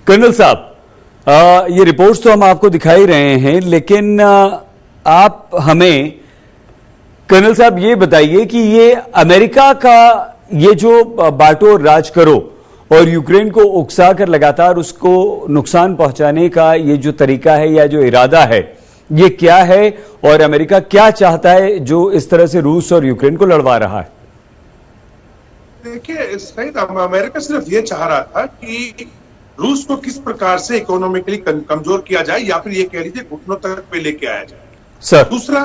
Colonel साहब, ये reports तो हम आपको दिखाई रहे हैं, लेकिन आप हमें कर्नल साहब ये बताइए कि ये अमेरिका का ये जो बांटो और राज करो और यूक्रेन को उकसा कर लगातार उसको नुकसान पहुंचाने का ये जो तरीका है या जो इरादा है, ये क्या है और अमेरिका क्या चाहता है जो इस तरह से रूस और यूक्रेन को लड़वा रहा है? देखिए, सही अमेरिका सिर्फ ये चाह रहा था कि रूस को किस प्रकार से इकोनॉमिकली कमजोर किया जाए या फिर ये कह लीजिए घुटनों तक पे लेके आया जाए। सर, दूसरा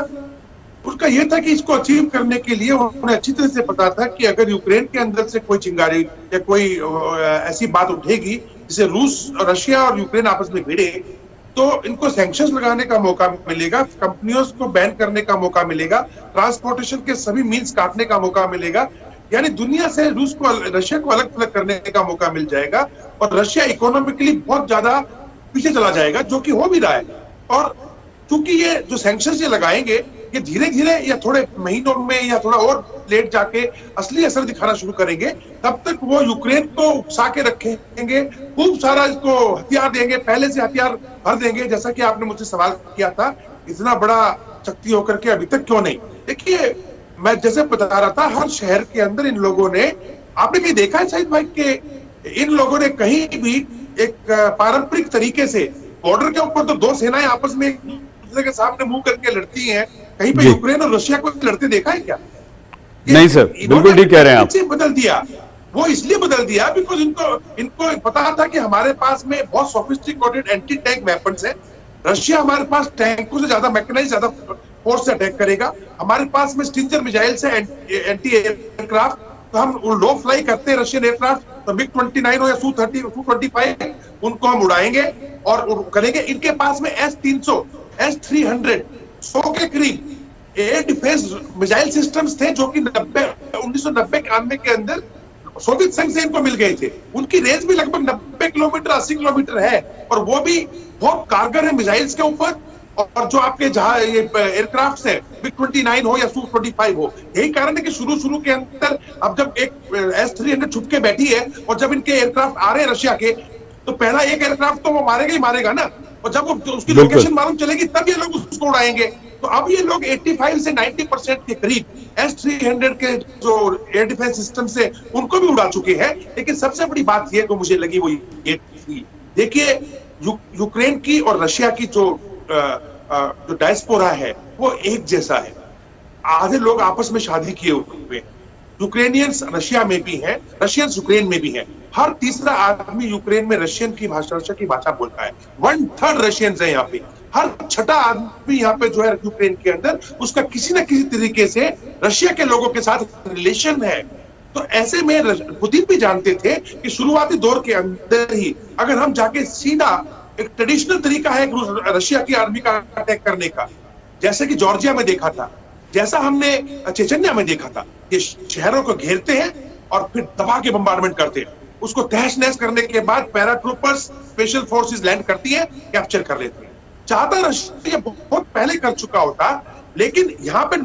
उसका यह था कि इसको अचीव करने के लिए उन्हें अच्छी तरह से पता था कि अगर यूक्रेन के अंदर से कोई चिंगारी या कोई ऐसी बात उठेगी जिसे रूस, रशिया और यूक्रेन आपस में भिड़े, तो इनको सैंक्शंस लगाने का मौका मिलेगा, कंपनियों को बैन करने का मौका मिलेगा, ट्रांसपोर्टेशन के सभी मीन्स काटने का मौका मिलेगा, यानी दुनिया से रूस को, रशिया को अलग थलग करने का मौका मिल जाएगा और रशिया इकोनॉमिकली बहुत ज्यादा पीछे चला जाएगा, जो कि हो भी रहा है। और चूंकि ये जो सैंक्शंस ये लगाएंगे, ये धीरे धीरे या थोड़े महीनों में या थोड़ा और लेट जाके असली असर दिखाना शुरू करेंगे, तब तक वो यूक्रेन को उकसा के रखेंगे, खूब सारा इसको हथियार देंगे, पहले से हथियार भर देंगे। जैसा कि आपने मुझसे सवाल किया था, इतना बड़ा शक्ति होकर के अभी तक क्यों नहीं? देखिए, मैं जैसे बता रहा था, हर शहर के अंदर इन लोगों ने, आपने भी देखा है शाहिद भाई के इन लोगों ने कहीं भी एक पारंपरिक तरीके से बॉर्डर के ऊपर तो दो सेनाएं आपस में एक दूसरे के सामने मुंह करके लड़ती हैं, कहीं पे यूक्रेन और रशिया को लड़ते देखा है क्या? नहीं सर, बिल्कुल ठीक कह रहे हैं आप। बदल दिया, वो इसलिए बदल दिया बिकॉज इनको पता था कि हमारे पास में बहुत सोफिस्टिकेटेड एंटी टैंक वेपन्स है। रशिया हमारे पास टैंकों से ज्यादा मैकेनाइज्ड, ज्यादा फोर्स से अटैक करेगा। हमारे पास में स्टिंजर मिसाइल से एंटी एयरक्राफ्ट, तो हम लो फ्लाई करते हैं रशियन एयरक्राफ्ट, तो मिग 29 हो या Su-25 उनको हम उड़ाएंगे और करेंगे। इनके पास में S-300, S-300 100 के करीब एयर डिफेंस मिसाइल सिस्टम्स थे, जो कि 1990-91 के अंदर सोवियत संघ से इनको मिल गए थे। उनकी रेंज भी लगभग 90 किलोमीटर, 80 किलोमीटर है, और वो भी बहुत कारगर है मिसाइल्स के ऊपर। और जो आपके जहां ये एयरक्राफ्ट है, मिग 29 हो या Su-25 हो, यही कारण है कि शुरू के अंदर, अब जब एक S-300 छुप के बैठी है और जब इनके एयरक्राफ्ट आ रहे हैं रशिया के, तो पहला एक एयरक्राफ्ट तो वो मारेगा ही मारेगा ना, और जब वो उसकी लोकेशन मालूम चलेगी तब ये लोग उसको उड़ाएंगे। तो अब ये लोग 85 से 90% के करीब S-300 के जो एयर डिफेंस सिस्टम से उनको भी उड़ा चुके हैं। लेकिन सबसे बड़ी बात ये जो मुझे लगी वो ये थी, देखिए, यूक्रेन की और रशिया की जो डायस्पोरा है वो एक जैसा है। आधे लोग आपस में शादी किए हुए, यूक्रेनियंस रशिया में भी हैं, रशियंस यूक्रेन में भी हैं। हर तीसरा आदमी यूक्रेन में रशिया की भाषा बोलता है। 1/3 रशियंस है यहाँ पे। हर छठा आदमी यहाँ पे जो है यूक्रेन के अंदर, उसका किसी न किसी तरीके से रशिया के लोगों के साथ रिलेशन है। तो ऐसे में पुतिन भी जानते थे कि शुरुआती दौर के अंदर ही अगर हम जाके सीधा, एक ट्रेडिशनल तरीका है रशिया की आर्मी का अटैक करने का, जैसे कि जॉर्जिया में देखा था, जैसा हमने चेचन्या में देखा था, ये शहरों को घेरते हैं और फिर दबा के बम्बार्डमेंट करते हैं। उसको तहस नहस करने के बाद पैराट्रूपर्स, स्पेशल फोर्सेस लैंड करती है, कैप्चर कर लेते हैं। चाहता रशिया बहुत पहले कर चुका होता, लेकिन यहाँ पे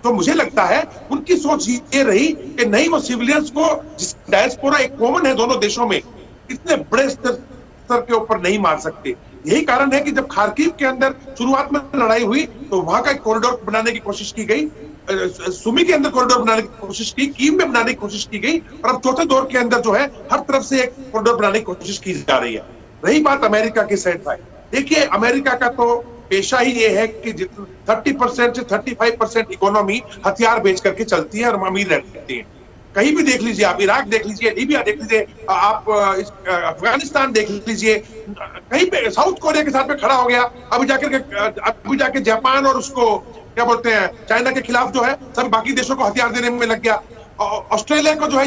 तो मुझे लगता है उनकी सोच ये रही कि नहीं, वो सिविलियंस को, जिस डायस्पोरा एक कॉमन है दोनों देशों में, इतने बड़े स्तर के ऊपर नहीं मार सकते। यही कारण है कि जब खार्किव के अंदर शुरुआत में लड़ाई हुई तो वहां का एक कॉरिडोर बनाने की कोशिश की गई, सुमी के अंदर कॉरिडोर बनाने की कोशिश की, कीव में बनाने की कोशिश की गई, और अब चौथे दौर के अंदर जो है हर तरफ से एक कॉरिडोर बनाने की कोशिश की जा रही है। रही बात अमेरिका की साइड पर, देखिए, अमेरिका का तो पेशा ही ये है कि 30% से 35% इकोनॉमी हथियार बेच करके चलती है और अमीर रहती है। कहीं भी देख लीजिए, आप इराक देख लीजिए, लीबिया देख लीजिए, आप अफगानिस्तान देख लीजिए, कहीं पे साउथ कोरिया के साथ में खड़ा हो गया, अभी जाके जापान और उसको क्या बोलते हैं, चाइना के खिलाफ जो है सब बाकी देशों को हथियार देने में लग गया। ऑस्ट्रेलिया को जो है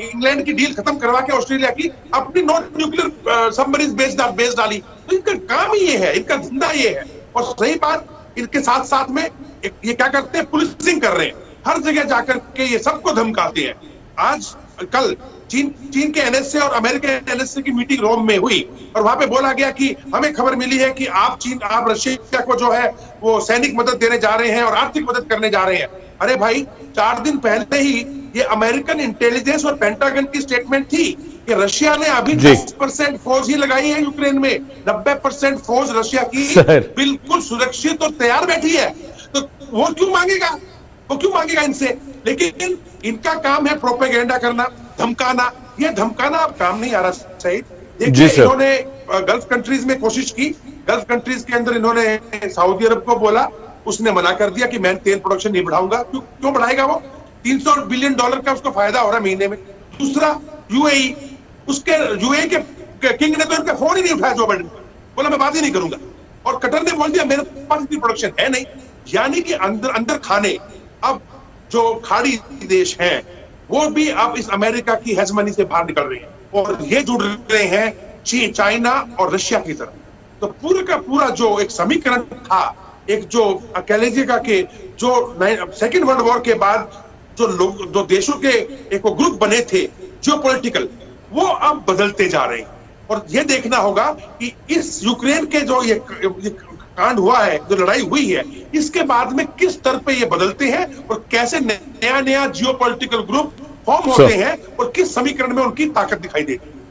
इंग्लैंड की डील खत्म करवा के ऑस्ट्रेलिया की अपनी नॉन न्यूक्लियर सबमरीन बेस डाली। तो इनका काम ही ये है, इनका धंधा ये है। और सही बात, इनके साथ साथ में ये क्या करते हैं, पुलिसिंग कर रहे हैं, हर जगह जाकर के ये सबको धमकाते हैं। आज कल चीन के एनएसए और अमेरिका के एनएसए की मीटिंग रोम में हुई और वहां पे बोला गया कि हमें खबर मिली है कि आप रशिया को जो है वो सैनिक मदद देने जा रहे हैं और आर्थिक मदद करने जा रहे हैं। अरे भाई, 4 दिन पहले ही ये अमेरिकन इंटेलिजेंस और पेंटागन की स्टेटमेंट थी कि रशिया ने अभी जी। 10% फौज ही लगाई है यूक्रेन में, 90% फौज रशिया की सर। बिल्कुल सुरक्षित और तैयार बैठी है। तो वो क्यों मांगेगा, वो क्यों मांगेगा इनसे? लेकिन इनका काम है प्रोपेगेंडा करना, धमकाना। ये धमकाना अब काम नहीं आ रहा सही। जी देखिए, सर। इन्होंने गल्फ कंट्रीज में कोशिश की, गल्फ कंट्रीज के अंदर इन्होंने सऊदी अरब को बोला, उसने मना कर दिया कि मैं तेल प्रोडक्शन नहीं बढ़ाऊंगा। क्यों बढ़ाएगा वो? $300 बिलियन का उसको फायदा हो रहा है महीने में। दूसरा, यूएई, उसके यूएई के किंग ने तो इनका फोन ही नहीं उठाया जो बाइडेन का, बोला मैं बात ही नहीं करूंगा। और कतर ने बोल दिया मेरे पास इतनी प्रोडक्शन है नहीं। यानी कि अंदर अंदर खाने अब जो खाड़ी देश हैं वो भी अब इस अमेरिका की हेजमनी से बाहर निकल रहे हैं और ये जुड़ रहे हैं चाइना और रशिया की तरफ। तो पूरे का पूरा जो एक समीकरण था, एक जो कह लीजिएगा कि जो सेकेंड वर्ल्ड वॉर के बाद जो लोग, जो देशों के एक ग्रुप बने थे जियोपॉलिटिकल, वो अब बदलते जा रहे हैं। और ये देखना होगा कि इस यूक्रेन के जो ये कांड हुआ है, जो लड़ाई हुई है, इसके बाद में किस स्तर पे ये बदलते हैं और कैसे नया नया जियोपॉलिटिकल ग्रुप फॉर्म होते हैं और किस समीकरण में उनकी ताकत दिखाई देती है।